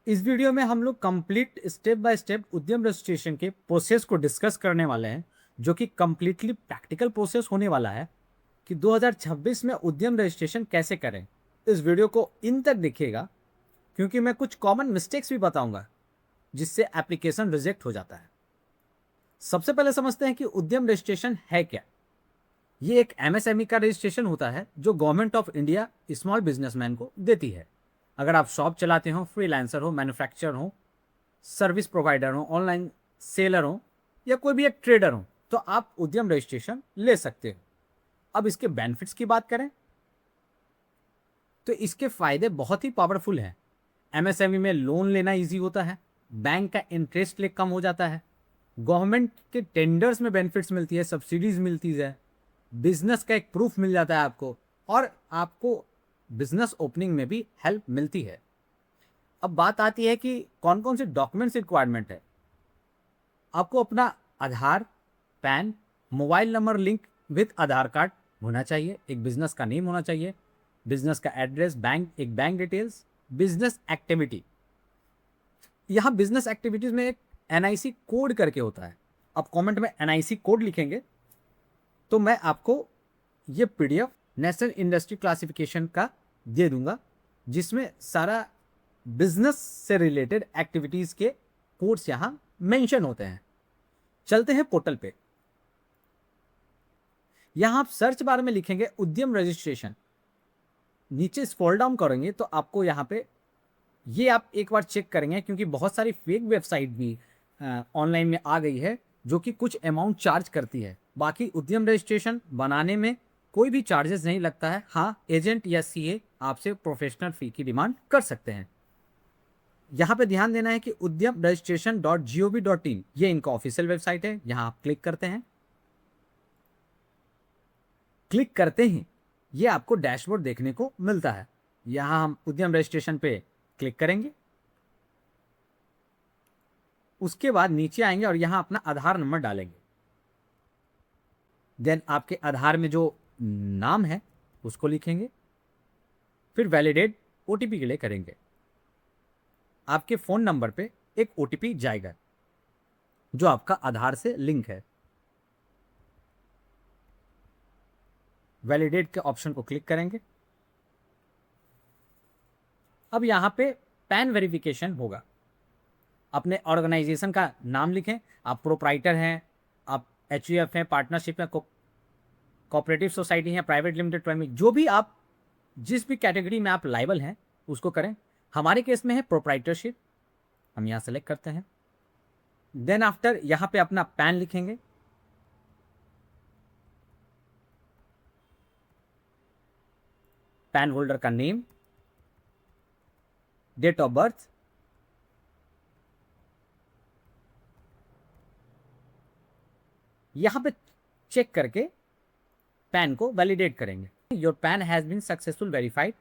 इस वीडियो में हम लोग कंप्लीट स्टेप बाय स्टेप उद्यम रजिस्ट्रेशन के प्रोसेस को डिस्कस करने वाले हैं, जो कि कंप्लीटली प्रैक्टिकल प्रोसेस होने वाला है कि 2026 में उद्यम रजिस्ट्रेशन कैसे करें। इस वीडियो को इन तक देखिएगा, क्योंकि मैं कुछ कॉमन मिस्टेक्स भी बताऊंगा जिससे एप्लीकेशन रिजेक्ट हो जाता है। सबसे पहले समझते हैं कि उद्यम रजिस्ट्रेशन है क्या। ये एक एमएसएमई का रजिस्ट्रेशन होता है जो government of India small businessman को देती है। अगर आप शॉप चलाते हो, फ्रीलांसर हो, मैन्युफैक्चरर हो, सर्विस प्रोवाइडर हो, ऑनलाइन सेलर हो, या कोई भी एक ट्रेडर हो, तो आप उद्यम रजिस्ट्रेशन ले सकते हो। अब इसके बेनिफिट्स की बात करें तो इसके फायदे बहुत ही पावरफुल हैं। एमएसएमई में लोन लेना इजी होता है, बैंक का इंटरेस्ट रेट कम हो जाता है, गवर्नमेंट के टेंडर्स में बेनिफिट्स मिलती है, सब्सिडीज मिलती है, बिजनेस का एक प्रूफ मिल जाता है आपको, और आपको बिजनेस ओपनिंग में भी हेल्प मिलती है। अब बात आती है कि कौन कौन से डॉक्यूमेंट्स रिक्वायरमेंट है। आपको अपना Aadhaar, PAN, mobile number link with Aadhaar card होना चाहिए, एक बिजनेस का नेम होना चाहिए, बिजनेस का एड्रेस, एक बैंक डिटेल्स, बिजनेस एक्टिविटी। यहाँ बिजनेस एक्टिविटीज में एक एनआईसी कोड करके होता है। आप कमेंट में एनआईसी कोड लिखेंगे तो मैं आपको ये पीडीएफ नेशनल इंडस्ट्री क्लासिफिकेशन का दे दूंगा, जिसमें सारा बिजनेस से रिलेटेड एक्टिविटीज के कोड्स यहां मेंशन होते हैं। चलते हैं पोर्टल पे। यहां आप सर्च बार में लिखेंगे उद्यम रजिस्ट्रेशन, नीचे स्क्रॉल डाउन करेंगे तो आपको यहां पे ये आप एक बार चेक करेंगे, क्योंकि बहुत सारी फेक वेबसाइट भी ऑनलाइन में आ गई है जो कि कुछ अमाउंट चार्ज करती है। बाकी उद्यम रजिस्ट्रेशन बनाने में कोई भी चार्जेस नहीं लगता है। हाँ, एजेंट या सीए आपसे प्रोफेशनल फी की डिमांड कर सकते हैं। यहाँ पे ध्यान देना है कि उद्यम रजिस्ट्रेशन .gov.in ये इनका ऑफिशियल वेबसाइट है। यहाँ आप क्लिक करते हैं, क्लिक करते ही ये आपको डैशबोर्ड देखने को मिलता है। यहाँ हम उद्यम रजिस्ट्रेशन पे क्लिक करेंगे, उसके बाद नीचे आएंगे और यहाँ अपना आधार नंबर डालेंगे। देन आपके आधार में जो नाम है उसको लिखेंगे, फिर वैलिडेट ओटीपी के लिए करेंगे। आपके फोन नंबर पे एक ओटीपी जाएगा जो आपका आधार से लिंक है। वैलिडेट के ऑप्शन को क्लिक करेंगे। अब यहां पे पैन वेरिफिकेशन होगा। अपने ऑर्गेनाइजेशन का नाम लिखें, आप प्रोप्राइटर हैं, आप एचयूएफ हैं, पार्टनरशिप है, कोऑपरेटिव सोसाइटी है, प्राइवेट लिमिटेड फर्म, जो भी आप जिस भी कैटेगरी में आप लाइबल हैं उसको करें। हमारे केस में है प्रोप्राइटरशिप, हम यहां सेलेक्ट करते हैं। देन आफ्टर यहां पे अपना पैन लिखेंगे, पैन होल्डर का नेम, डेट ऑफ बर्थ, यहां पे चेक करके पैन को वैलिडेट करेंगे। Your PAN has been successful verified,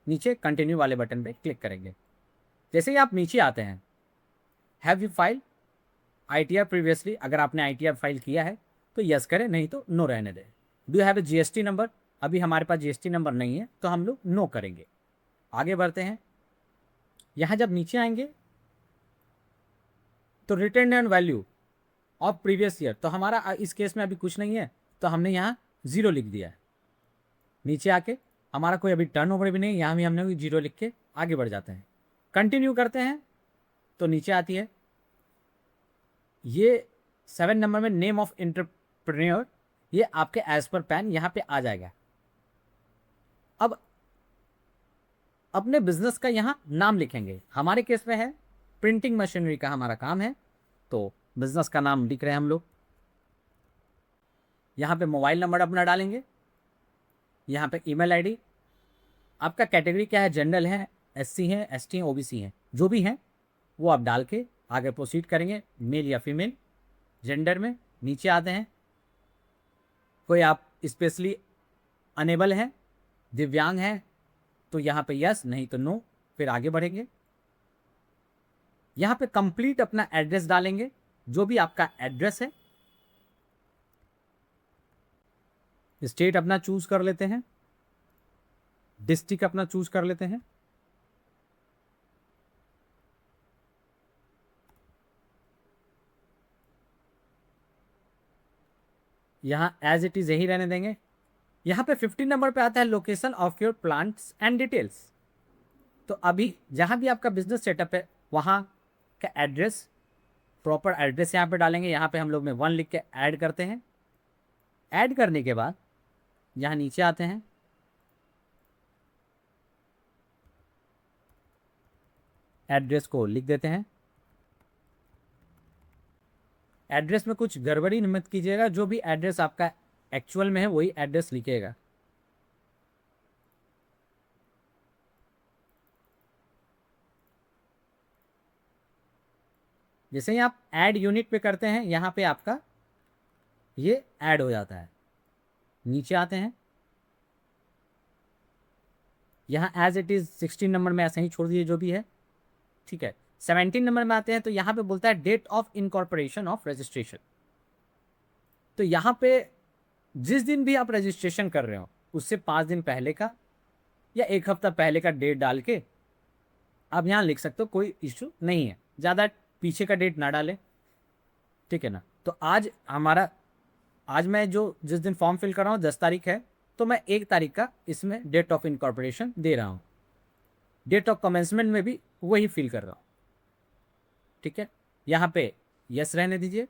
नीचे कंटिन्यू वाले बटन पे क्लिक करेंगे। जैसे ही आप नीचे आते हैं, have you file ITR previously, अगर आपने आईटीआर फाइल किया है तो यस करें, नहीं तो नो रहने दें। Do you have a GST number, अभी हमारे पास जीएसटी नंबर नहीं है तो हम लोग नो करेंगे। आगे बढ़ते हैं। यहां जब नीचे आएंगे तो return and value of previous year, तो हमारा इस केस में अभी कुछ नहीं है तो हमने यहाँ 0 लिख दिया है। नीचे आके हमारा कोई अभी टर्नओवर भी नहीं, यहाँ भी हमने 0 लिख के आगे बढ़ जाते हैं। कंटिन्यू करते हैं तो नीचे आती है ये 7 नंबर में नेम ऑफ एंटरप्रेन्योर, ये आपके एज पर पैन यहाँ पे आ जाएगा। अब अपने बिजनेस का यहाँ नाम लिखेंगे। हमारे केस में है प्रिंटिंग मशीनरी का हमारा काम है, तो बिजनेस का नाम लिख रहे हैं हम लोग। यहाँ पे मोबाइल नंबर अपना डालेंगे, यहाँ पे ईमेल आईडी, आपका कैटेगरी क्या है, जनरल है, एससी है, एसटी है, ओबीसी है, जो भी है वो आप डाल के आगे प्रोसीड करेंगे, मेल या फीमेल। जेंडर में नीचे आते हैं, कोई आप स्पेशली अनेबल हैं, दिव्यांग हैं तो यहाँ पे यस, नहीं तो नो, फिर आगे बढ़ेंगे। यहाँ पे कंप्लीट अपना एड्रेस डालेंगे, जो भी आपका एड्रेस है। स्टेट अपना चूज कर लेते हैं, डिस्ट्रिक्ट अपना चूज कर लेते हैं। यहाँ एज इट इज़ यही रहने देंगे। यहाँ पे 15 नंबर पे आता है location of your plants and details. तो अभी जहाँ भी आपका बिजनेस सेटअप है वहाँ का एड्रेस, प्रॉपर एड्रेस यहाँ पे डालेंगे। यहाँ पे हम लोग में 1 लिख के ऐड करते हैं। ऐड करने के बाद यहाँ नीचे आते हैं, एड्रेस को लिख देते हैं। एड्रेस में कुछ गड़बड़ी मत कीजिएगा, जो भी एड्रेस आपका एक्चुअल में है वही एड्रेस लिखिएगा। जैसे ही आप ऐड यूनिट पे करते हैं यहाँ पे आपका ये ऐड हो जाता है। नीचे आते हैं, यहाँ एज इट इज़ 16 नंबर में ऐसे ही छोड़ दिए जो भी है, ठीक है। 17 नंबर में आते हैं तो यहाँ पे बोलता है date of incorporation of registration. तो यहाँ पे जिस दिन भी आप रजिस्ट्रेशन कर रहे हो उससे 5 दिन पहले का या 1 हफ्ता पहले का डेट डाल के आप यहाँ लिख सकते हो, कोई इशू नहीं है। ज़्यादा पीछे का डेट ना डालें, ठीक है ना। तो आज मैं जिस दिन फॉर्म फिल कर रहा हूँ 10 तारीख है, तो मैं 1 तारीख का इसमें डेट ऑफ इनकॉर्पोरेशन दे रहा हूँ। डेट ऑफ कमेंसमेंट में भी वही फिल कर रहा हूँ, ठीक है। यहाँ पे यस रहने दीजिए।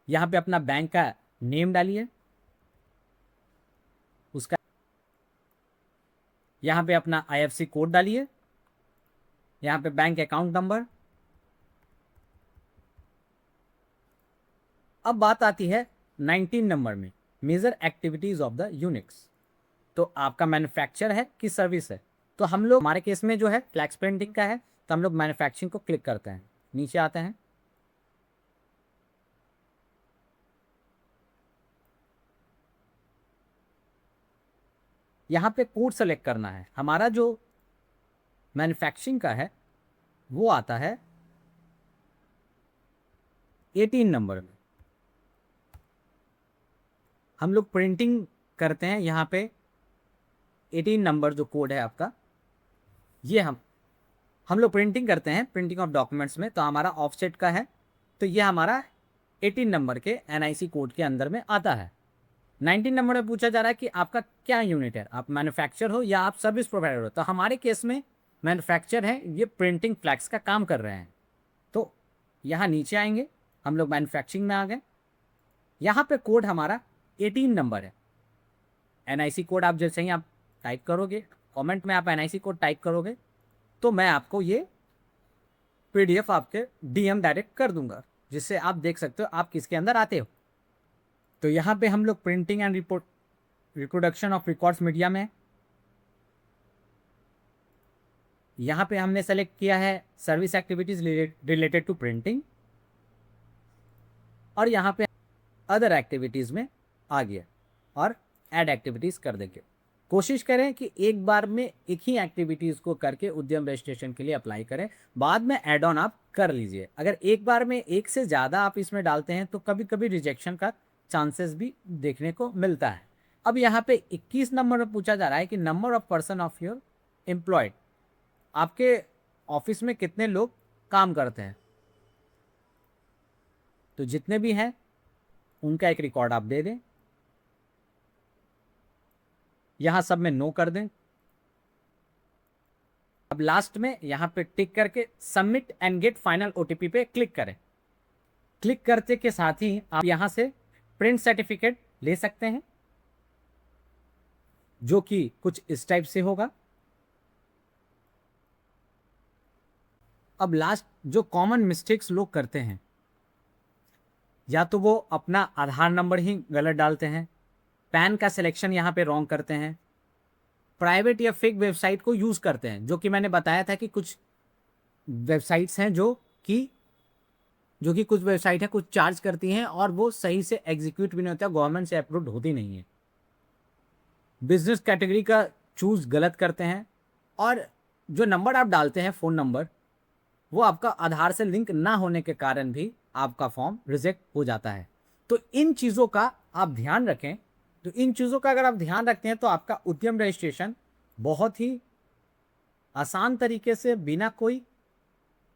यहाँ पे अपना बैंक का नेम डालिए, उसका यहाँ पे अपना IFSC कोड डालिए, यहाँ पे बैंक अकाउंट नंबर। अब बात आती है 19 नंबर में, major activities of the units. तो आपका मैन्युफैक्चर है कि सर्विस है। तो हम लोग, हमारे केस में जो है फ्लैक्स प्रिंटिंग का है, तो हम लोग मैन्युफैक्चरिंग को क्लिक करते हैं। नीचे आते हैं, यहाँ पे कोड सेलेक्ट करना है। हमारा जो मैन्युफैक्चरिंग का है वो आता है 18 नंबर में। हम लोग प्रिंटिंग करते हैं, यहाँ पे 18 नंबर जो कोड है आपका, ये हम लोग प्रिंटिंग करते हैं, प्रिंटिंग ऑफ डॉक्यूमेंट्स में। तो हमारा ऑफसेट का है, तो ये हमारा 18 नंबर के NIC कोड के अंदर में आता है। 19 नंबर में पूछा जा रहा है कि आपका क्या यूनिट है, आप मैन्युफैक्चर हो या आप सर्विस प्रोवाइडर हो। तो हमारे केस में मैन्युफैक्चर है, ये प्रिंटिंग फ्लैक्स का काम कर रहे हैं। तो यहाँ नीचे आएंगे, हम लोग मैन्युफैक्चरिंग में आ गए। यहाँ पे कोड हमारा 18 नंबर है। NIC कोड आप जैसे ही आप टाइप करोगे, कमेंट में आप NIC कोड टाइप करोगे, तो मैं आपको ये PDF आपके DM डायरेक्ट कर दूंगा, जिससे आप देख सकते हो आप किसके अंदर आते हो। तो यहाँ पे हम लोग printing and reproduction of records media में, यहाँ पे हमने सेलेक्ट किया है service activities related to printing, और यहाँ पे अदर एक्टिविटीज़ में आ गया और ऐड एक्टिविटीज़ कर देंगे। कोशिश करें कि एक बार में एक ही एक्टिविटीज़ को करके उद्यम रजिस्ट्रेशन के लिए अप्लाई करें, बाद में ऐड ऑन आप कर लीजिए। अगर एक बार में एक से ज़्यादा आप इसमें डालते हैं तो कभी कभी रिजेक्शन का चांसेस भी देखने को मिलता है। अब यहाँ पे 21 नंबर में पूछा जा रहा है कि number of person of your employed, आपके ऑफिस में कितने लोग काम करते हैं। तो जितने भी हैं उनका एक रिकॉर्ड आप दे दें, यहाँ सब में नो कर दें। अब लास्ट में यहाँ पे टिक करके submit and get final OTP पे क्लिक करें। क्लिक करते के साथ ही आप यहाँ से प्रिंट सर्टिफिकेट ले सकते हैं, जो कि कुछ इस टाइप से होगा। अब लास्ट जो कॉमन मिस्टेक्स लोग करते हैं, या तो वो अपना आधार नंबर ही गलत डालते हैं, पैन का सिलेक्शन यहाँ पे रॉन्ग करते हैं, प्राइवेट या फेक वेबसाइट को यूज़ करते हैं, जो कि मैंने बताया था कि कुछ वेबसाइट्स हैं जो कि कुछ वेबसाइट है कुछ चार्ज करती हैं और वो सही से एग्जीक्यूट भी नहीं होता, गवर्नमेंट से अप्रूव्ड होती नहीं है। बिजनेस कैटेगरी का चूज गलत करते हैं, और जो नंबर आप डालते हैं फ़ोन नंबर, वो आपका आधार से लिंक ना होने के कारण भी आपका फॉर्म रिजेक्ट हो जाता है। तो इन चीज़ों का आप ध्यान रखें। तो इन चीज़ों का अगर आप ध्यान रखते हैं तो आपका उद्यम रजिस्ट्रेशन बहुत ही आसान तरीके से बिना कोई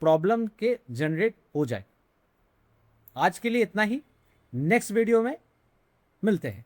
प्रॉब्लम के जनरेट हो जाए। आज के लिए इतना ही। नेक्स्ट वीडियो में मिलते हैं।